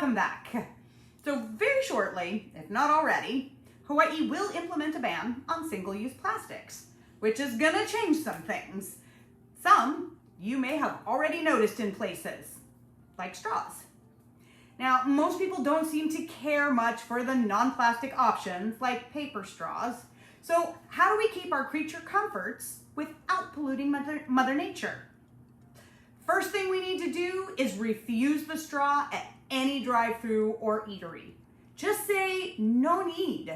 welcome back. So very shortly, if not already, Hawaii will implement a ban on single-use plastics, which is gonna change some things. Some you may have already noticed in places, like straws. Now, most people don't seem to care much for the non-plastic options like paper straws. So how do we keep our creature comforts without polluting Mother Nature? First thing we need to do is refuse the straw at any drive-through or eatery. Just say no need.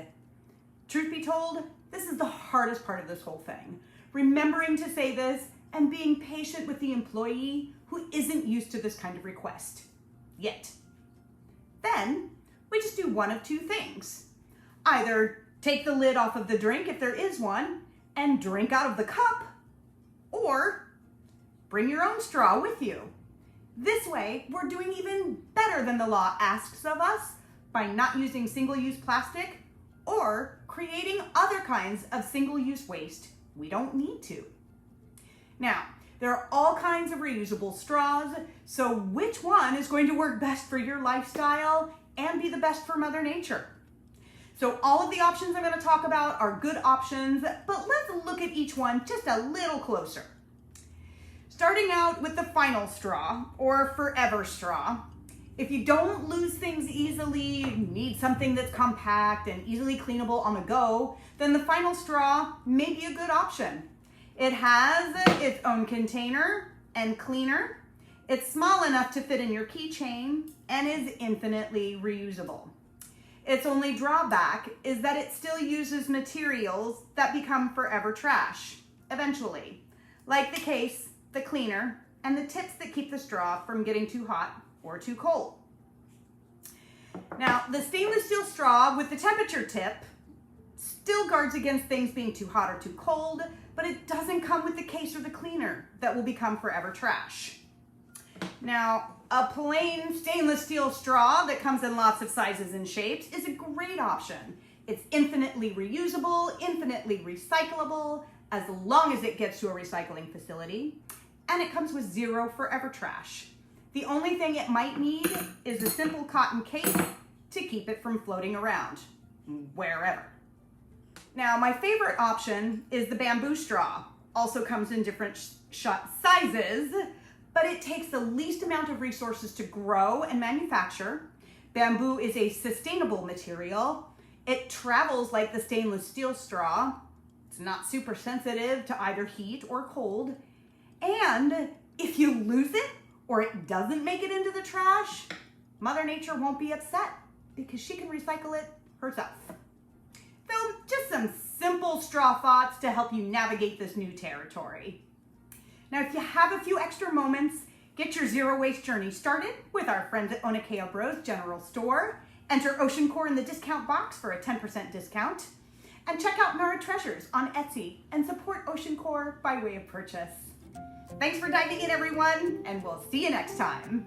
Truth be told, this is the hardest part of this whole thing. Remembering to say this and being patient with the employee who isn't used to this kind of request yet. Then we just do one of two things. Either take the lid off of the drink if there is one and drink out of the cup, or bring your own straw with you. This way, we're doing even better than the law asks of us by not using single-use plastic or creating other kinds of single-use waste we don't need to. Now, there are all kinds of reusable straws, so which one is going to work best for your lifestyle and be the best for Mother Nature? So all of the options I'm going to talk about are good options, but let's look at each one just a little closer. Starting out with the final straw, or forever straw. If you don't lose things easily, need something that's compact and easily cleanable on the go, then the final straw may be a good option. It has its own container and cleaner. It's small enough to fit in your keychain and is infinitely reusable. Its only drawback is that it still uses materials that become forever trash, eventually, like the case, the cleaner, and the tips that keep the straw from getting too hot or too cold. Now, the stainless steel straw with the temperature tip still guards against things being too hot or too cold, but it doesn't come with the case or the cleaner that will become forever trash. Now, a plain stainless steel straw that comes in lots of sizes and shapes is a great option. It's infinitely reusable, infinitely recyclable, as long as it gets to a recycling facility, and it comes with zero forever trash. The only thing it might need is a simple cotton case to keep it from floating around, wherever. Now, my favorite option is the bamboo straw. Also comes in different sizes, but it takes the least amount of resources to grow and manufacture. Bamboo is a sustainable material. It travels like the stainless steel straw. It's not super sensitive to either heat or cold. And if you lose it or it doesn't make it into the trash, Mother Nature won't be upset because she can recycle it herself. So just some simple straw thoughts to help you navigate this new territory. Now, if you have a few extra moments, get your zero waste journey started with our friends at Onakea Bros General Store. Enter OceanCore in the discount box for a 10% discount. And check out Nara Treasures on Etsy and support OceanCore by way of purchase. Thanks for diving in, everyone, and we'll see you next time.